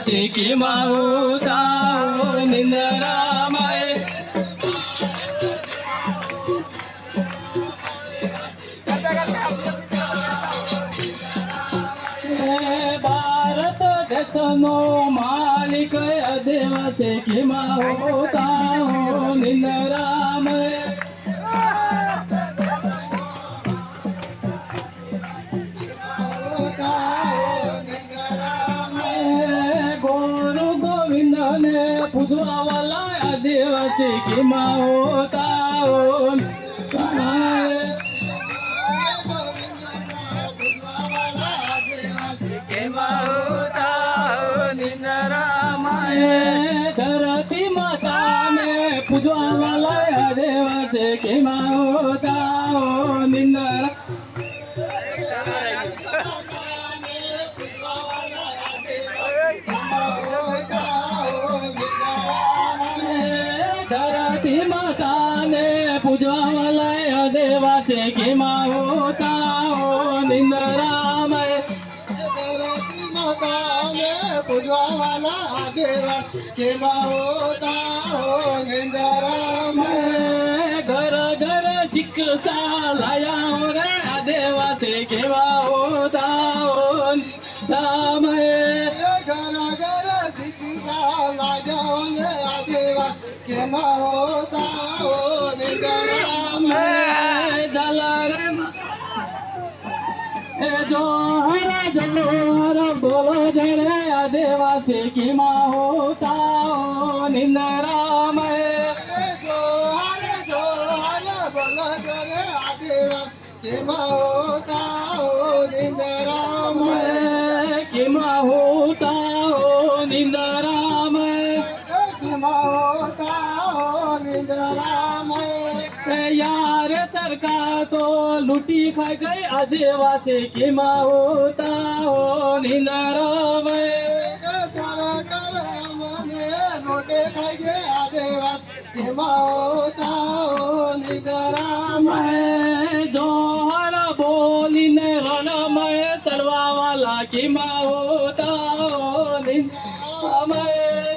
देवाचे किमा होता निंदरामय भारत देशनो मालिक देवाचे किमा होता निंदरामय पूजवावाला देवाचे किमा होता निंदरामय धरती माताने पूजवावाला देवाचे किमा होता निंदरा धरती माताने पूजवावाला देवाचे किमा होता निंदरामय धरती माताने पूजवावाला देवा किमा होता निंदरामय घर घर शिक्षा लाया रे देवाचे किमा होता रामय घर घर शिक्षा लाया देवा किमा होता निंदरामय झाला रे जोहर बोलो जरे देवाचे किमा होता निंदरामय जोहर बोलो जरे देवा किमा होता निंदरामय किमा होता निंदरामय किमा होता निंदरामय यार सरकार तो लुटी खा गई आदिवासी किमा होता निंदरामय सरकार मने लुटे खा गई आदिवासी किमा होता निंदरामय जोहर बोलीने रणमय चलवावाला किमा होता निंदरामय